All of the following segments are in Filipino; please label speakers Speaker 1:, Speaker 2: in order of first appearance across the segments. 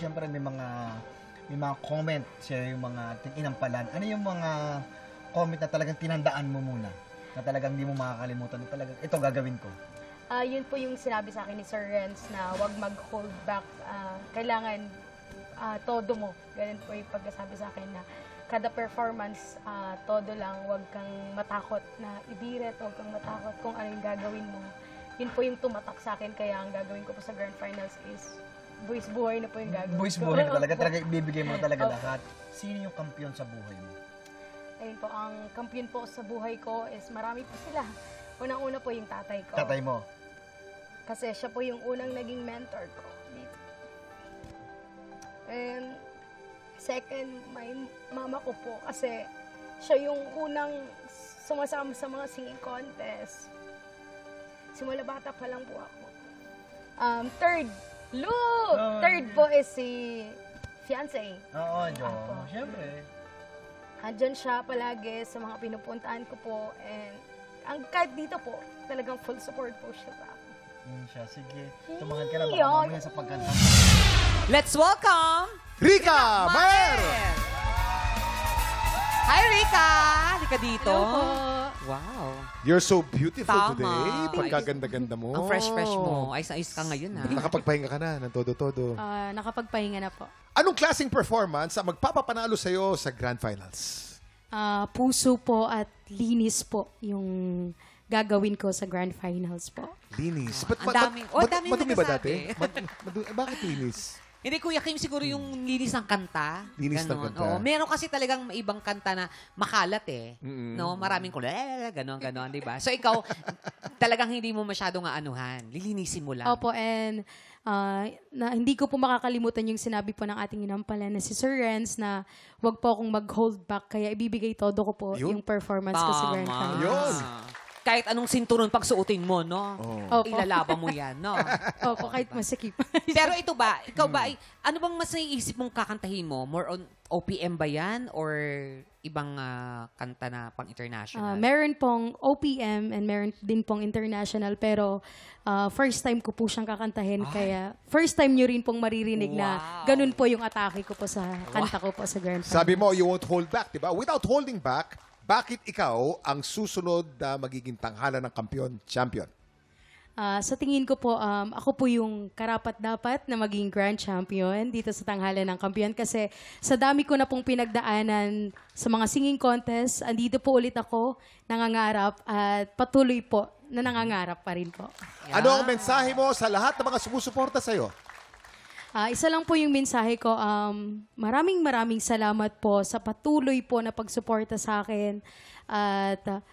Speaker 1: syempre may mga comment siya yung mga inampalan. Ano yung mga comment na talagang tinandaan mo muna? Na talagang hindi mo makakalimutan. Na talagang, ito gagawin ko.
Speaker 2: Yun po yung sinabi sa akin ni Sir Renz na wag mag-hold back. Kailangan todo mo. Ganun po yung pagkasabi sa akin na kada performance, todo lang. Wag kang matakot na ibirit. Wag kang matakot kung ano yung gagawin mo. Yun po yung tumatak sa akin. Kaya ang gagawin ko po sa Grand Finals is buwis buhay na po yung gagawin ko.
Speaker 1: Buwis buhay na talaga. Talaga ibibigay mo talaga lahat. Sino yung kampiyon sa buhay mo?
Speaker 2: Ayun po, ang kampiyon po sa buhay ko is marami po sila. Unang-una po yung tatay ko.
Speaker 1: Tatay mo?
Speaker 2: Kasi siya po yung unang naging mentor ko dito. And second, may mama ko po kasi siya yung unang sumasama sa mga singing contest. Simula bata pa lang po ako. Third, third po is si fiancé.
Speaker 1: Oo, Jo. Siyempre.
Speaker 2: Andyan siya palagi sa mga pinupuntahan ko po. And kahit dito po, talagang full support po siya sa akin.
Speaker 1: Siya. Sige, tumahan ka na baka mamaya sa pagkanta.
Speaker 3: Let's welcome
Speaker 4: Rica Maher!
Speaker 3: Hi, Rica! Halika dito.
Speaker 2: Hello po.
Speaker 3: Wow.
Speaker 4: You're so beautiful
Speaker 3: Tama.
Speaker 4: today. Pagkaganda-ganda mo.
Speaker 3: Ang fresh-fresh mo. Ayos na ayos ka ngayon, ha?
Speaker 4: Nakapagpahinga ka na ng todo-todo.
Speaker 5: Nakapagpahinga na po.
Speaker 4: Anong klaseng performance ang magpapapanalo sa'yo sa Grand Finals?
Speaker 5: Puso po at linis po yung gagawin ko sa Grand Finals po.
Speaker 4: Linis.
Speaker 3: Ang daming
Speaker 4: Madumi ba
Speaker 3: nagsasabi.
Speaker 4: dati? Bakit linis?
Speaker 3: Hindi, Kuya Kim, siguro yung linis ng kanta.
Speaker 4: Linis ng kanta.
Speaker 3: Oo, meron kasi talagang ibang kanta na makalat eh. No? Maraming ganon, di ba? So ikaw, talagang hindi mo masyadong aanuhan. Lilinisin mo lang.
Speaker 5: Opo, and hindi ko po makakalimutan yung sinabi po ng ating inampalan na si Sir Renz na wag po akong mag-hold back, kaya ibibigay todo ko po yung performance ko sa Grand Finals.
Speaker 4: Yun.
Speaker 3: Kahit anong sinturon pagsuotin mo, no?
Speaker 5: Opo.
Speaker 3: Ilalaban mo yan, no?
Speaker 5: Opo, kahit masikip.
Speaker 3: Pero ito ba, ikaw ba, ano bang mas naiisip mong kakantahin mo? More on OPM ba yan? Or ibang kanta na pang-international?
Speaker 5: Meron pong OPM and meron din pong international, pero first time ko po siyang kakantahin, kaya first time nyo rin pong maririnig na ganun po yung atake ko po sa kanta ko po sa Grand Finals.
Speaker 4: Sabi mo, you won't hold back, di ba? Without holding back, bakit ikaw ang susunod na magiging tanghalan ng champion?
Speaker 5: Sa tingin ko po, ako po yung karapat-dapat na maging grand champion dito sa tanghalan ng kampiyon kasi sa dami ko na pong pinagdaanan sa mga singing contest, andito po ulit ako, nangangarap at patuloy po na nangangarap pa rin po.
Speaker 4: Ano ang mensahe mo sa lahat ng mga sumusuporta sa'yo?
Speaker 5: Isa lang po yung mensahe ko, maraming salamat po sa patuloy po na pagsuporta sa akin at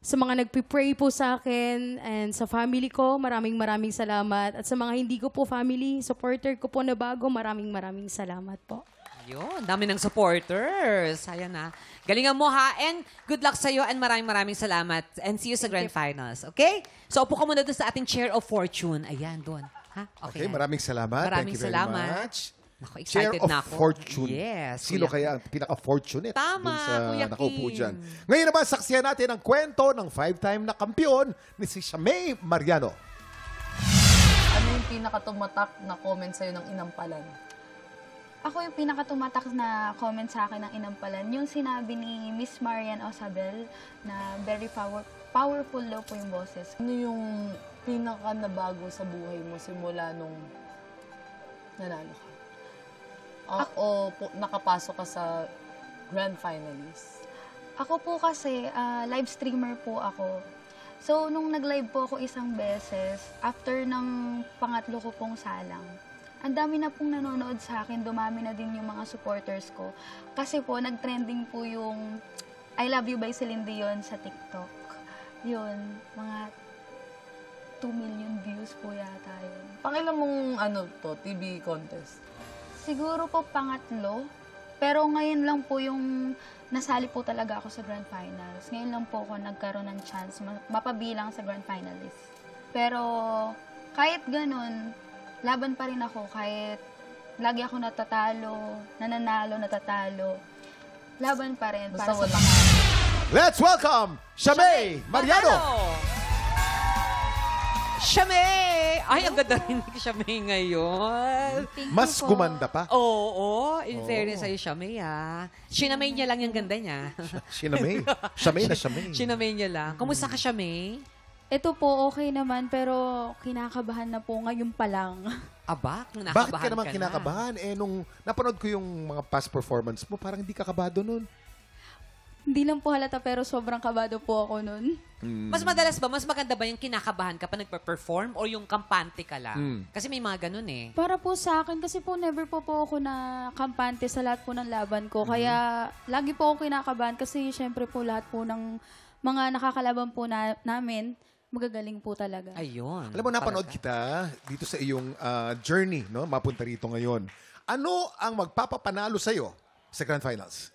Speaker 5: sa mga nagpipray po sa akin and sa family ko, maraming salamat. At sa mga hindi ko po family, supporter ko po na bago, maraming salamat po.
Speaker 3: Yun, dami ng supporters. Ayan na. Galingan mo ha. And good luck sa'yo and maraming salamat. And see you sa Grand Finals. Okay? So, upo ka muna doon sa ating Chair of Fortune. Ayan, doon. Ha?
Speaker 4: Okay, maraming salamat.
Speaker 3: Maraming
Speaker 4: Thank you very
Speaker 3: salamat.
Speaker 4: much.
Speaker 3: Naku,
Speaker 4: Chair
Speaker 3: excited
Speaker 4: of
Speaker 3: na ako.
Speaker 4: Fortune.
Speaker 3: Yes.
Speaker 4: Sino
Speaker 3: Kuya.
Speaker 4: kaya ang pinaka-fortunate
Speaker 3: Tama,
Speaker 4: dun sa
Speaker 3: Kuya
Speaker 4: nakaupo
Speaker 3: Kim.
Speaker 4: dyan? Ngayon naman, saksiyan natin ang kwento ng 5-time na kampiyon ni si Shamay Mariano.
Speaker 6: Ano yung pinakatumatak na comment sa'yo ng inampalan?
Speaker 7: Ako yung pinakatumatak na comment sa akin ng inampalan, yung sinabi ni Miss Marian Osabel na very powerful daw po yung boses.
Speaker 6: Ano yung pinaka nabago sa buhay mo simula nung nanalo ka? O nakapasok ka sa Grand Finalist?
Speaker 7: Ako po kasi, live streamer po ako. So, nung nag-live po ako isang beses, after ng pangatlo ko pong salang, ang dami na pong nanonood sa akin, dumami na din yung mga supporters ko. Kasi po, nag-trending po yung I Love You by Celine Dion sa TikTok. Yun, mga 2 million views po yata yun.
Speaker 6: Pangilan mong TV contest?
Speaker 7: Siguro po pangatlo. Pero ngayon lang po yung nasali po talaga ako sa Grand Finals. Ngayon lang po ako nagkaroon ng chance mapabilang sa Grand Finalist. Pero kahit ganun, laban pa rin ako kahit lagi ako natatalo, nananalo, natatalo. Laban pa rin para sa pangarap.
Speaker 4: Let's welcome Shamay Mariano!
Speaker 3: Shamay! Ay, ang ganda rin ni Siamay ngayon.
Speaker 4: Mas gumanda pa.
Speaker 3: Oo, in fairness sa'yo, Siamay, ah. Sinamay niya lang yung ganda niya.
Speaker 4: Sinamay. Siamay na siamay.
Speaker 3: Sinamay niya lang. Kumusta ka, Siamay?
Speaker 8: Ito po, okay naman, pero kinakabahan na po ngayon pa lang.
Speaker 3: Aba,
Speaker 4: Bakit
Speaker 3: nakabahan
Speaker 4: ka naman
Speaker 3: na.
Speaker 4: kinakabahan? Nung napanood ko yung mga past performance mo, parang hindi ka kabado nun.
Speaker 8: Hindi lang po halata, pero sobrang kabado po ako nun.
Speaker 3: Mas madalas ba, mas maganda ba yung kinakabahan ka pa nagpa-perform o yung kampante ka lang? Kasi may mga ganun eh.
Speaker 8: Para po sa akin, kasi po never po ako na kampante sa lahat po ng laban ko. Kaya lagi po ako kinakabahan kasi syempre po lahat po ng mga nakakalaban po namin, magagaling po talaga.
Speaker 3: Ayun.
Speaker 4: Alam mo, napanood kita dito sa iyong journey, no? Mapunta rito ngayon. Ano ang magpapapanalo sa'yo sa Grand Finals?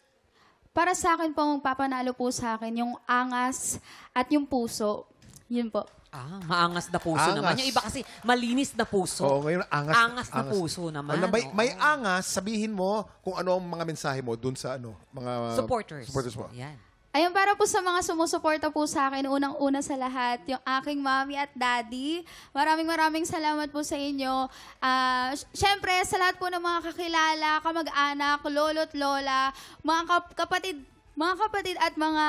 Speaker 8: Para sa akin po, magpapanalo po sa akin yung angas at yung puso. Yun po.
Speaker 3: Ah, maangas na puso
Speaker 4: Angas.
Speaker 3: naman. Yung iba kasi malinis na puso.
Speaker 4: Oo, ngayon angas.
Speaker 3: Angas na puso naman.
Speaker 4: Alam, may
Speaker 3: oo.
Speaker 4: angas, sabihin mo kung ano ang mga mensahe mo dun sa mga
Speaker 3: Supporters.
Speaker 4: supporters mo.
Speaker 3: Yan.
Speaker 8: Ayun, para po sa mga sumusuporta po sa akin, unang-una sa lahat, yung aking mommy at daddy. Maraming salamat po sa inyo. Siyempre, sa lahat po ng mga kakilala, kamag-anak, lolo't lola, mga kapatid at mga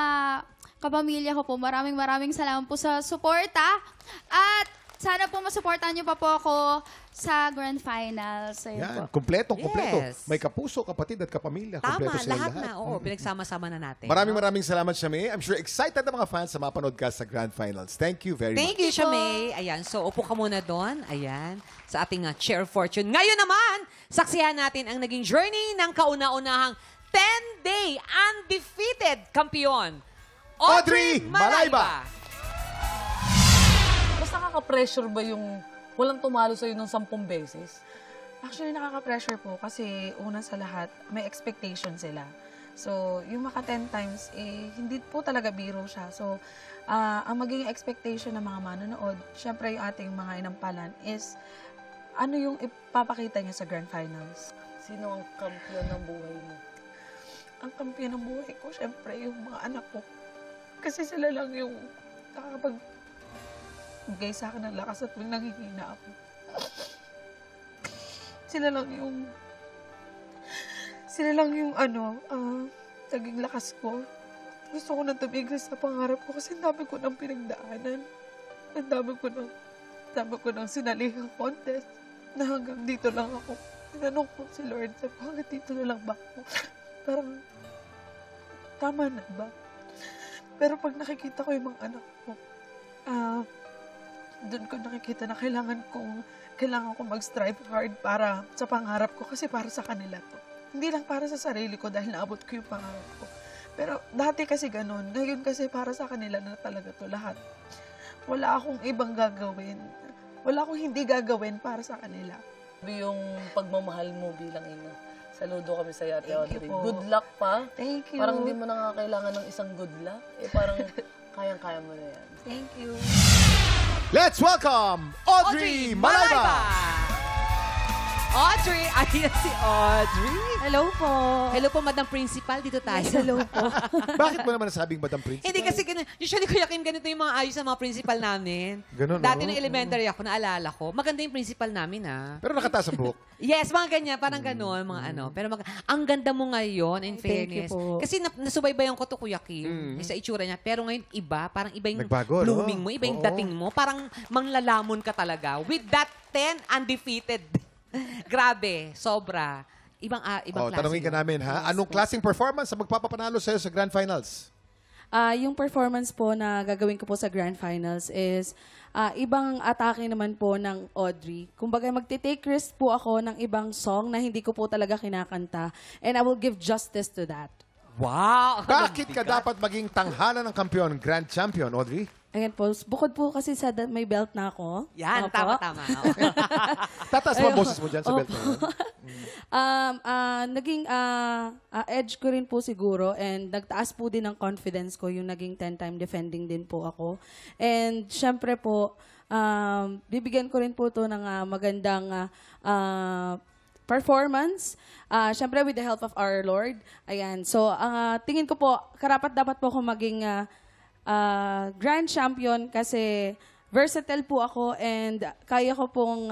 Speaker 8: kapamilya ko po. Maraming salamat po sa suporta. At sana po masuportahan niyo pa po ako sa Grand Finals. Ayun po.
Speaker 4: Yan, kompleto.
Speaker 3: Yes.
Speaker 4: May kapuso, kapatid at kapamilya. Kompleto
Speaker 3: Tama,
Speaker 4: sila
Speaker 3: lahat na. Oo, pinagsama-sama na natin.
Speaker 4: Maraming salamat, Siamay. I'm sure excited na mga fans sa mapanood ka sa Grand Finals. Thank you very
Speaker 3: Thank
Speaker 4: much.
Speaker 3: you, Siamay. Ayan, so upo ka muna doon. Ayan, sa ating Chair of Fortune. Ngayon naman, saksihan natin ang naging journey ng kauna-unahang 10-day undefeated kampiyon,
Speaker 4: Audrey Malayba.
Speaker 6: Mas nakaka-pressure ba yung walang tumalo sa'yo ng 10 beses?
Speaker 9: Actually, nakaka-pressure po kasi una sa lahat, may expectation sila. So, yung maka 10 times, hindi po talaga biro siya. So, ang magiging expectation ng mga manonood, syempre yung ating mga inampalan is, ano yung ipapakita niya sa Grand Finals?
Speaker 6: Sino ang kampiyon ng buhay mo?
Speaker 9: Ang kampiyon ng buhay ko, syempre yung mga anak ko. Kasi sila lang yung nakakapag-bigay sa akin ng lakas at nanghihina ako. Sila lang yung naging lakas ko. Gusto ko nang tumigil sa pangarap ko kasi ang dami ko nang pinagdaanan. Ang dami ko nang sinalihang contest na hanggang dito lang ako. Tinanong ko si Lord, sabi ko, hanggang dito na lang ba ako? Parang, tama na ba? Pero pag nakikita ko yung mga anak ko, doon ko nakikita na kailangan ko mag-strive hard para sa pangarap ko kasi para sa kanila to. Hindi lang para sa sarili ko dahil naabot ko yung pangarap ko. Pero dati kasi ganun. Ngayon kasi para sa kanila na talaga to lahat. Wala akong ibang gagawin. Wala akong hindi gagawin para sa kanila.
Speaker 6: Yung pagmamahal mo bilang ina. Saludo kami sa Ate
Speaker 9: Thank you
Speaker 6: Audrey.
Speaker 9: po.
Speaker 6: Good luck pa.
Speaker 9: Thank you.
Speaker 6: Parang hindi mo na kailangan ng isang good luck. Parang kayang-kaya mo na yan.
Speaker 9: Thank you.
Speaker 4: Let's welcome Audrey Malayba.
Speaker 3: Audrey! Ayan si Audrey.
Speaker 5: Hello po.
Speaker 3: Hello po, Madam Principal. Dito tayo.
Speaker 5: Hello po.
Speaker 4: Bakit mo naman nasabing Madam Principal?
Speaker 3: Hindi kasi, usually Kuya Kim, ganito yung mga ayos sa mga principal namin.
Speaker 4: Ganun,
Speaker 3: Dati
Speaker 4: no?
Speaker 3: nung elementary ako, naalala ko, maganda yung principal namin, ah.
Speaker 4: Pero nakataas ang buhok.
Speaker 3: Yes, mga ganyan, parang gano'n, mga ano. Pero ang ganda mo ngayon, in
Speaker 5: Thank you
Speaker 3: fairness.
Speaker 5: po.
Speaker 3: Kasi nasubaybayan ko to, Kuya Kim, sa itsura niya. Pero ngayon, iba, parang iba yung
Speaker 4: Nagbago, no?
Speaker 3: blooming mo, iba yung
Speaker 4: Oo.
Speaker 3: dating mo. Parang manglalamon ka talaga. With that 10 undefeated. Grabe, sobra. Ibang klase.
Speaker 4: Tanungin ka
Speaker 3: yun.
Speaker 4: namin, ha? Anong klaseng performance ang magpapapanalo sa'yo sa Grand Finals?
Speaker 10: Yung performance po na gagawin ko po sa Grand Finals is ibang atake naman po ng Audrey. Kumbaga magte-take risk po ako ng ibang song na hindi ko po talaga kinakanta. And I will give justice to that.
Speaker 3: Wow!
Speaker 4: Bakit ka dapat maging tanghalan ng kampiyon, Grand Champion, Audrey?
Speaker 10: Ayan po, bukod po kasi sa may belt na ako.
Speaker 3: Yan,
Speaker 10: Opo.
Speaker 3: tama-tama.
Speaker 4: Tataas mo ang boses mo dyan sa belt mo.
Speaker 10: Naging edge ko rin po siguro and nagtaas po din ng confidence ko yung naging 10-time defending din po ako. And syempre po, bibigyan ko rin po to ng magandang performance. Syempre with the help of our Lord. Ayan. So, tingin ko po, karapat dapat po ako maging grand champion kasi versatile po ako and kaya ko pong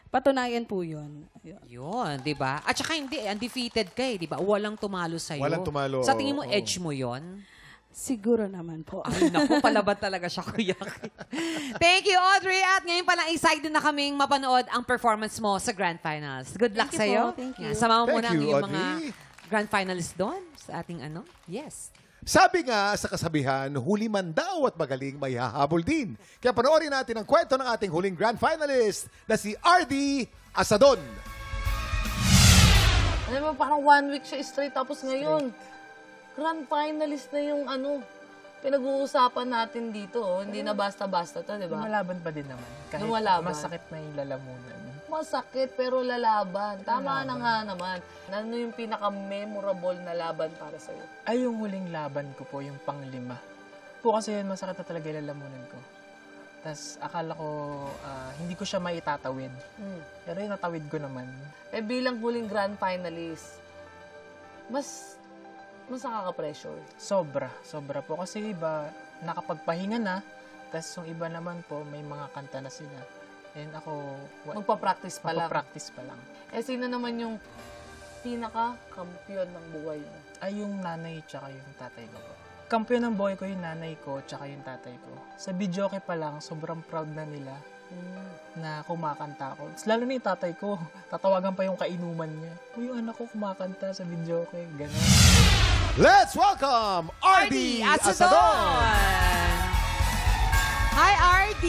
Speaker 10: patunayan po yun. Ayun.
Speaker 3: Yun, di ba? At saka hindi, undefeated ka di ba? Walang tumalo sa'yo.
Speaker 4: Walang tumalo,
Speaker 3: Sa tingin mo,
Speaker 4: oo.
Speaker 3: edge mo yon?
Speaker 10: Siguro naman po.
Speaker 3: Ay, naku, palaban talaga siya, Kuya. Thank you, Audrey. At ngayon palang excited na kaming mapanood ang performance mo sa Grand Finals. Good luck
Speaker 10: Thank you
Speaker 3: sa'yo.
Speaker 10: po. Thank you.
Speaker 3: Yan, sama mo
Speaker 4: Thank
Speaker 3: muna ang
Speaker 4: you,
Speaker 3: iyong mga
Speaker 4: Audrey.
Speaker 3: Grand Finalists doon sa ating ano. Yes.
Speaker 4: Sabi nga sa kasabihan, huli man daw at magaling may hahabol din. Kaya panoorin natin ang kwento ng ating huling grand finalist na si RD Asadon.
Speaker 6: Alam mo, parang 1 week siya straight, tapos ngayon, grand finalist na yung pinag-uusapan natin dito. Hindi na basta-basta to, di ba?
Speaker 11: Lumalaban pa din naman. Kahit
Speaker 6: Lumalaban.
Speaker 11: masakit na yung lalamunan.
Speaker 6: Masakit, pero lalaban. Tama na nga naman. Ano yung pinaka-memorable na laban para sa'yo?
Speaker 11: Ay, yung huling laban ko po, yung pang-5. Po kasi yun, masakit na talaga yung lalamunan ko. Tapos akala ko hindi ko siya maitatawid. Pero yung natawid ko naman.
Speaker 6: Eh bilang huling grand finalist, mas nakaka-pressure.
Speaker 11: Sobra po. Kasi iba, nakapagpahinga na. Tapos yung iba naman po, may mga kanta na sila. And ako,
Speaker 6: Magpa-practice pa lang.
Speaker 11: magpa-practice pa lang.
Speaker 6: Eh sino naman yung pinaka-kampiyon ng buhay mo?
Speaker 11: Ay, yung nanay tsaka yung tatay ko po. Kampiyon ng buhay ko yung nanay ko tsaka yung tatay ko. Sa videoke pa lang, sobrang proud na nila na kumakanta ako. Lalo na yung tatay ko, tatawagan pa yung kainuman niya. Yung anak ko kumakanta sa videoke. Ganun.
Speaker 4: Let's welcome RD Asadon!
Speaker 3: Hi, RD!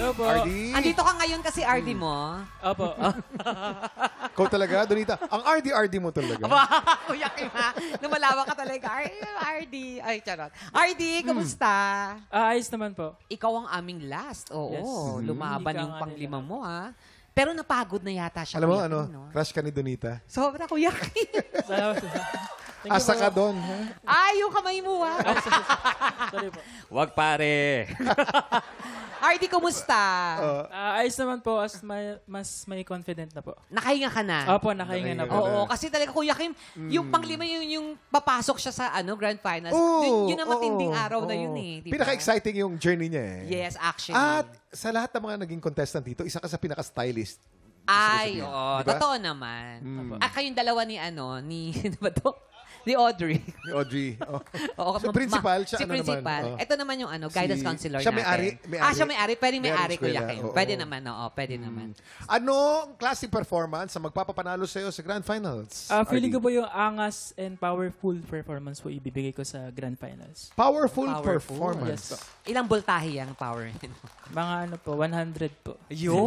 Speaker 11: Opo.
Speaker 4: RD?
Speaker 3: Andito ka ngayon kasi RD mo.
Speaker 11: Opo.
Speaker 4: Ikaw talaga, Donita? Ang RD mo talaga.
Speaker 3: Kuya Kim, ha? Lumalawa ka talaga. RD. Ay, charot. RD, kamusta?
Speaker 11: Ayos naman po.
Speaker 3: Ikaw ang aming last. Oo,
Speaker 11: Yes.
Speaker 3: lumaban
Speaker 11: Hindi ka
Speaker 3: yung
Speaker 11: nga
Speaker 3: pang-5 mo, ha? Pero napagod na yata siya.
Speaker 4: Alam mo,
Speaker 3: Kuya Kim, no?
Speaker 4: crush ka ni Donita.
Speaker 3: Sobra, Kuya Kim.
Speaker 11: Salamat.
Speaker 4: Asa ka doon, ha?
Speaker 3: Ay, yung kamay mo, ha?
Speaker 11: Sorry po.
Speaker 3: Wag, pare. RD, kumusta?
Speaker 11: Ayos naman po, mas may confident na po.
Speaker 3: Nakahinga ka na?
Speaker 11: Opo, nakahinga na po.
Speaker 3: Oo, kasi talaga, Kuya Kim, yung pang-5 yung papasok siya sa Grand Finals.
Speaker 4: Oo,
Speaker 3: Yun ang matinding
Speaker 4: oo,
Speaker 3: araw na
Speaker 4: oo.
Speaker 3: yun eh. Diba?
Speaker 4: Pinaka-exciting yung journey niya eh.
Speaker 3: Yes, actually.
Speaker 4: At sa lahat ng mga naging contestant dito, isa ka sa pinaka-stylist.
Speaker 3: Ay,
Speaker 4: sabihin.
Speaker 3: oo.
Speaker 4: Diba?
Speaker 3: Totoo naman. Kayong dalawa ni ano ba to? Ni Audrey.
Speaker 4: Ni Audrey. Oh.
Speaker 3: Oo,
Speaker 4: So, principal, siya
Speaker 3: si
Speaker 4: ano
Speaker 3: principal.
Speaker 4: naman? Oh.
Speaker 3: Ito naman yung guidance counselor
Speaker 4: siya
Speaker 3: natin.
Speaker 4: may-ari.
Speaker 3: Siya may-ari. Pwedeng may-ari,
Speaker 4: May-ari
Speaker 3: Kuya
Speaker 4: eskwela,
Speaker 3: Kim.
Speaker 4: oo.
Speaker 3: Pwede naman, oo. Pwede naman.
Speaker 4: Anong klaseng performance ang magpapapanalo sa'yo sa Grand Finals?
Speaker 11: Feeling
Speaker 4: RD?
Speaker 11: ko po yung angas and powerful performance po ibibigay ko sa Grand Finals.
Speaker 4: Powerful
Speaker 3: Powerful.
Speaker 4: performance.
Speaker 11: Yes po.
Speaker 3: Ilang voltahe ang power?
Speaker 11: Mga 100 po.
Speaker 3: Yun,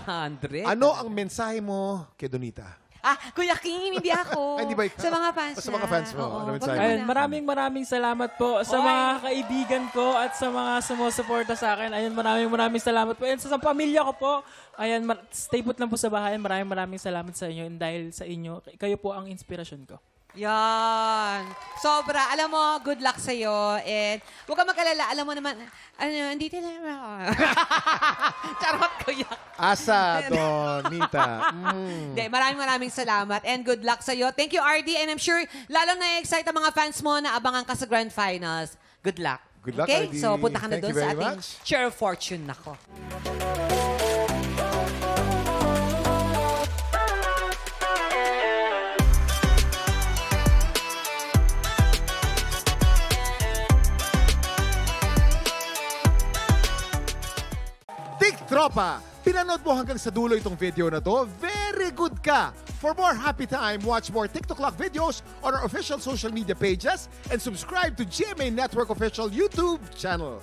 Speaker 3: 100.
Speaker 4: Ano ang mensahe mo kay Donita?
Speaker 3: Kuya Kim, hindi ako.
Speaker 4: Ay, hindi ba ikaw?
Speaker 3: Sa mga fans
Speaker 4: Sa mga fans mo,
Speaker 3: Oo,
Speaker 4: ano
Speaker 3: wag
Speaker 4: mensahe?
Speaker 3: mo na.
Speaker 11: Ayun, maraming salamat po sa mga kaibigan ko at sa mga sumusuporta sa akin. Ayun, maraming salamat po. And sa pamilya ko po, ayan, stay put lang po sa bahay. Maraming salamat sa inyo. And dahil sa inyo, kayo po ang inspirasyon ko.
Speaker 3: Yan. Sobra. Alam mo, good luck sa'yo. And huwag ka mag-alala. Alam mo naman, andito na naman ako. Charot, Kuya.
Speaker 4: Asa, Donita.
Speaker 3: Hindi, maraming salamat and good luck sa'yo. Thank you, RD. And I'm sure, lalong na-excite ang mga fans mo na abangan ka sa Grand Finals. Good luck.
Speaker 4: Good luck,
Speaker 3: okay?
Speaker 4: RD.
Speaker 3: So, punta ka na
Speaker 4: Thank
Speaker 3: doon
Speaker 4: you
Speaker 3: sa
Speaker 4: very
Speaker 3: ating
Speaker 4: much.
Speaker 3: Share of Fortune. Nako.
Speaker 4: Tropa, pinanood mo hanggang sa dulo itong video na to, very good ka! For more happy time, watch more TikTok Clock videos on our official social media pages and subscribe to GMA Network official YouTube channel.